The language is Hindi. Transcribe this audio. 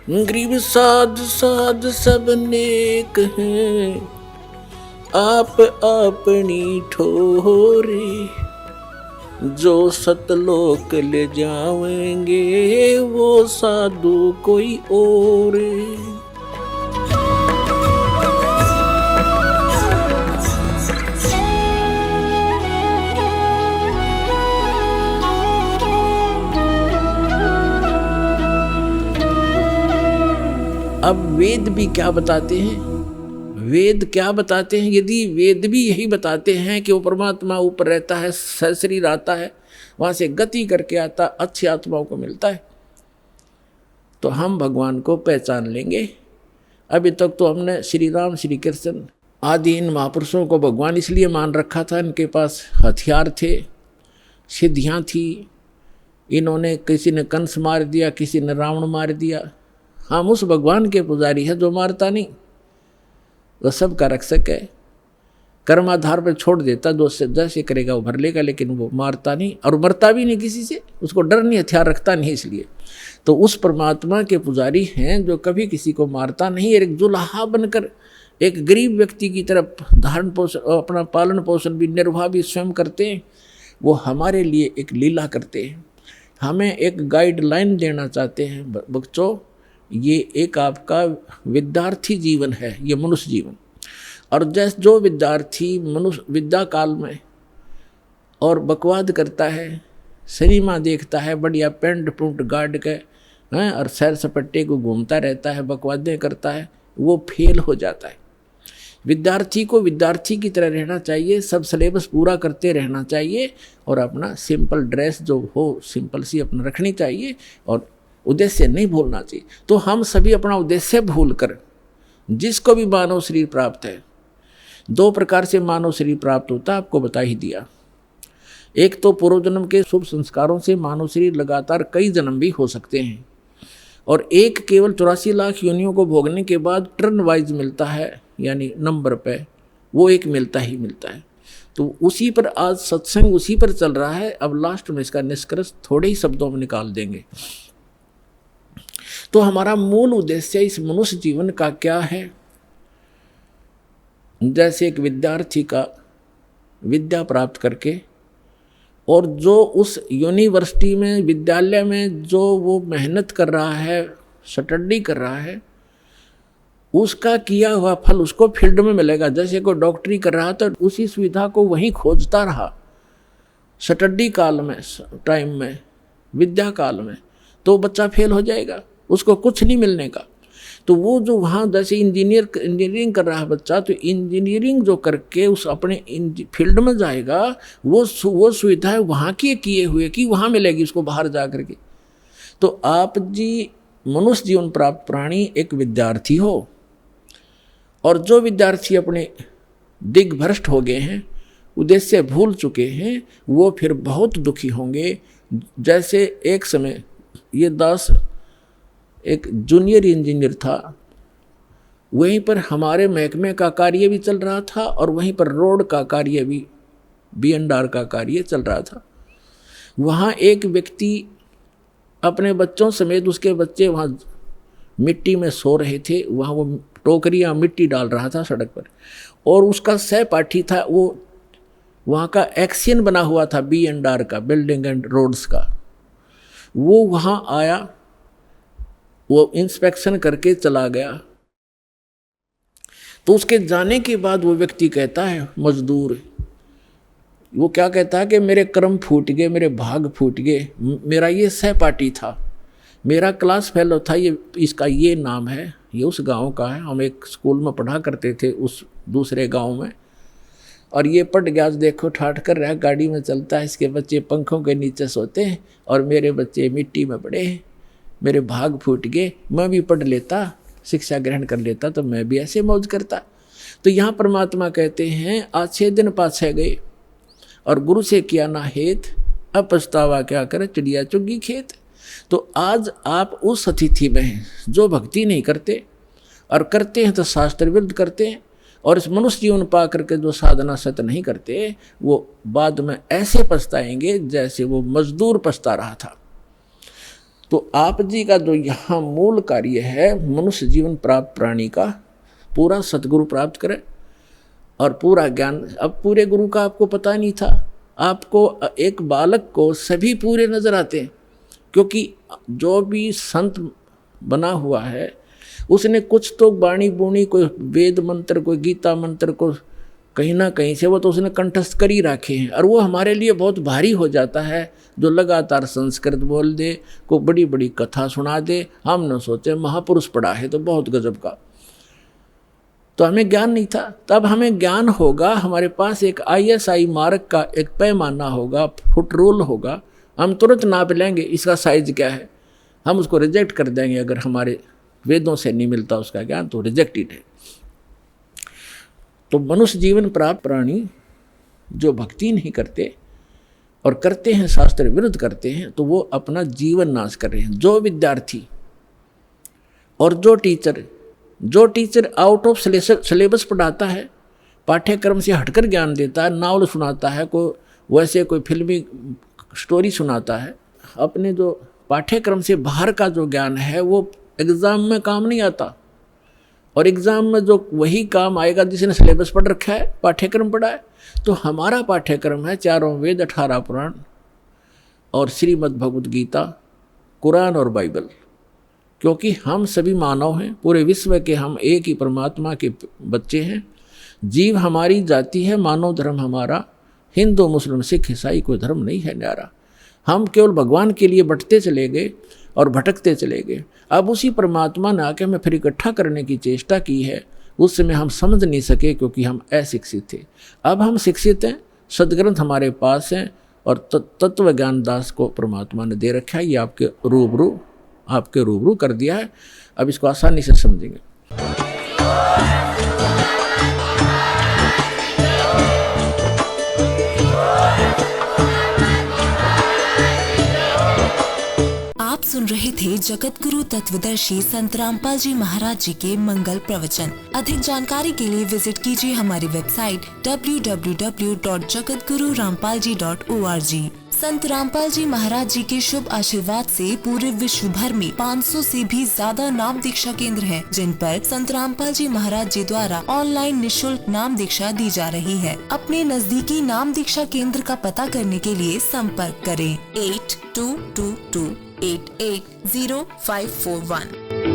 गरीब साध साध सब नेक हैं, आप अपनी ठोरे, जो सतलोक ले जाएंगे वो साधु कोई और। अब वेद भी क्या बताते हैं? वेद क्या बताते हैं? यदि वेद भी यही बताते हैं कि वो परमात्मा ऊपर रहता है, सशरीर आता है, वहाँ से गति करके आता, अच्छी आत्माओं को मिलता है, तो हम भगवान को पहचान लेंगे। अभी तक तो हमने श्री राम, श्री कृष्ण आदि इन महापुरुषों को भगवान इसलिए मान रखा था, इनके पास हथियार थे, सिद्धियाँ थी, इन्होंने किसी ने कंस मार दिया, किसी ने रावण मार दिया। हम उस भगवान के पुजारी है जो मारता नहीं, वह सबका रक्षक है, कर्माधार पर छोड़ देता, जो जैसे करेगा वो भर लेगा, लेकिन वो मारता नहीं और मरता भी नहीं किसी से, उसको डर नहीं, हथियार रखता नहीं। इसलिए तो उस परमात्मा के पुजारी हैं जो कभी किसी को मारता नहीं। एक जुलाहा बनकर एक गरीब व्यक्ति की तरफ धारण पोषण, अपना पालन पोषण भी, निर्वाह भी स्वयं करते हैं। वो हमारे लिए एक लीला करते हैं, हमें एक गाइडलाइन देना चाहते हैं। बच्चों, ये एक आपका विद्यार्थी जीवन है, ये मनुष्य जीवन। और जैसे जो विद्यार्थी मनुष्य विद्या काल में और बकवाद करता है, सिनेमा देखता है, बढ़िया पेंट पुंट गाड़ के हैं और सैर सपट्टे को घूमता रहता है, बकवादें करता है, वो फेल हो जाता है। विद्यार्थी को विद्यार्थी की तरह रहना चाहिए, सब सिलेबस पूरा करते रहना चाहिए और अपना सिंपल ड्रेस जो हो सिंपल सी अपना रखनी चाहिए और उद्देश्य नहीं भूलना चाहिए। तो हम सभी अपना उद्देश्य भूलकर, जिसको भी मानव शरीर प्राप्त है, दो प्रकार से मानव शरीर प्राप्त होता है, आपको बता ही दिया। एक तो पूर्व जन्म के शुभ संस्कारों से मानव शरीर लगातार कई जन्म भी हो सकते हैं, और एक केवल 84 लाख योनियों को भोगने के बाद टर्न वाइज मिलता है, यानी नंबर पे वो एक मिलता ही मिलता है। तो उसी पर आज सत्संग उसी पर चल रहा है। अब लास्ट में इसका निष्कर्ष थोड़े ही शब्दों में निकाल देंगे। तो हमारा मूल उद्देश्य इस मनुष्य जीवन का क्या है? जैसे एक विद्यार्थी का विद्या प्राप्त करके, और जो उस यूनिवर्सिटी में, विद्यालय में जो वो मेहनत कर रहा है, स्टडी कर रहा है, उसका किया हुआ फल उसको फील्ड में मिलेगा। जैसे कोई डॉक्टरी कर रहा तो उसी सुविधा को वहीं खोजता रहा स्टडी काल में, टाइम में, विद्या काल में, तो बच्चा फेल हो जाएगा, उसको कुछ नहीं मिलने का। तो वो जो वहाँ जैसे इंजीनियरिंग कर रहा है बच्चा, तो इंजीनियरिंग जो करके उस अपने फील्ड में जाएगा, वो सुविधाएं वहाँ की किए हुए कि वहाँ मिलेगी उसको बाहर जा कर के। तो आप जी मनुष्य जीवन प्राप्त प्राणी एक विद्यार्थी हो, और जो विद्यार्थी अपने दिग्भ्रष्ट हो गए हैं, उद्देश्य भूल चुके हैं, वो फिर बहुत दुखी होंगे। जैसे एक समय ये दास एक जूनियर इंजीनियर था, वहीं पर हमारे महकमे का कार्य भी चल रहा था और वहीं पर रोड का कार्य भी, B&R का कार्य चल रहा था। वहाँ एक व्यक्ति अपने बच्चों समेत, उसके बच्चे वहाँ मिट्टी में सो रहे थे, वहाँ वो टोकरियाँ मिट्टी डाल रहा था सड़क पर, और उसका सहपाठी था, वो वहाँ का एक्शन बना हुआ था B&R का, बिल्डिंग एंड रोड्स का। वो वहाँ आया, वो इंस्पेक्शन करके चला गया। तो उसके जाने के बाद वो व्यक्ति कहता है, मजदूर, वो क्या कहता है कि मेरे कर्म फूट गए, मेरे भाग फूट गए। मेरा ये सहपाठी था, मेरा क्लास फेलो था, ये इसका ये नाम है, ये उस गांव का है, हम एक स्कूल में पढ़ा करते थे उस दूसरे गांव में, और ये पट गया, देखो ठाठ कर रहा है, गाड़ी में चलता है, इसके बच्चे पंखों के नीचे सोते हैं और मेरे बच्चे मिट्टी में पड़े हैं, मेरे भाग फूट गए। मैं भी पढ़ लेता, शिक्षा ग्रहण कर लेता, तो मैं भी ऐसे मौज करता। तो यहाँ परमात्मा कहते हैं, आज 6 दिन पाछे गए और गुरु से किया ना हेत, अब पछतावा क्या करे, चिड़िया चुगी खेत। तो आज आप उस अतिथि में हैं जो भक्ति नहीं करते, और करते हैं तो शास्त्र विरुद्ध करते हैं, और इस मनुष्य जीवन पा करके जो साधना सत नहीं करते, वो बाद में ऐसे पछताएंगे जैसे वो मजदूर पछता रहा था। तो आप जी का जो यहाँ मूल कार्य है, मनुष्य जीवन प्राप्त प्राणी का पूरा सतगुरु प्राप्त करे और पूरा ज्ञान। अब पूरे गुरु का आपको पता नहीं था, आपको एक बालक को सभी पूरे नजर आते हैं, क्योंकि जो भी संत बना हुआ है उसने कुछ तो बाणी बुणी, कोई वेद मंत्र, कोई गीता मंत्र को कहीं ना कहीं से वो तो उसने कंठस्थ कर ही रखे हैं, और वो हमारे लिए बहुत भारी हो जाता है। जो लगातार संस्कृत बोल दे, को बड़ी बड़ी कथा सुना दे, हम न सोचे महापुरुष पढ़ा है तो बहुत गजब का। तो हमें ज्ञान नहीं था, तब हमें ज्ञान होगा, हमारे पास एक ISI मार्क का एक पैमाना होगा, फुट रूल होगा, हम तुरंत नाप लेंगे इसका साइज क्या है, हम उसको रिजेक्ट कर देंगे। अगर हमारे वेदों से नहीं मिलता उसका ज्ञान तो रिजेक्टेड है। तो मनुष्य जीवन प्राप्त प्राणी जो भक्ति नहीं करते और करते हैं शास्त्र विरुद्ध करते हैं, तो वो अपना जीवन नाश कर रहे हैं। जो विद्यार्थी और जो टीचर आउट ऑफ सिलेबस पढ़ाता है, पाठ्यक्रम से हटकर ज्ञान देता है, नावल सुनाता है, वैसे कोई फिल्मी स्टोरी सुनाता है, अपने जो पाठ्यक्रम से बाहर का जो ज्ञान है वो एग्ज़ाम में काम नहीं आता। और एग्ज़ाम में जो वही काम आएगा जिसने सिलेबस पढ़ रखा है, पाठ्यक्रम पढ़ा है। तो हमारा पाठ्यक्रम है 4 वेद, 18 पुराण और श्रीमद् भगवद गीता, कुरान और बाइबल। क्योंकि हम सभी मानव हैं, पूरे विश्व के हम एक ही परमात्मा के बच्चे हैं। जीव हमारी जाति है, मानव धर्म हमारा, हिंदू मुस्लिम सिख ईसाई कोई धर्म नहीं है न्यारा। हम केवल भगवान के लिए बंटते चले गए और भटकते चले गए। अब उसी परमात्मा ने आके हमें फिर इकट्ठा करने की चेष्टा की है। उस समय हम समझ नहीं सके क्योंकि हम अशिक्षित थे। अब हम शिक्षित हैं, सदग्रंथ हमारे पास हैं और तत्व ज्ञान दास को परमात्मा ने दे रखा है। ये आपके रूबरू कर दिया है। अब इसको आसानी से समझेंगे। सुन रहे थे जगत गुरु तत्वदर्शी संत रामपाल जी महाराज जी के मंगल प्रवचन। अधिक जानकारी के लिए विजिट कीजिए हमारी वेबसाइट www.jagatgururampalji.org। संत रामपाल जी महाराज जी के शुभ आशीर्वाद से पूरे विश्व भर में 500 से भी ज्यादा नाम दीक्षा केंद्र हैं, जिन पर संत रामपाल जी महाराज जी द्वारा ऑनलाइन निःशुल्क नाम दीक्षा दी जा रही है। अपने नजदीकी नाम दीक्षा केंद्र का पता करने के लिए संपर्क करें 8222880541।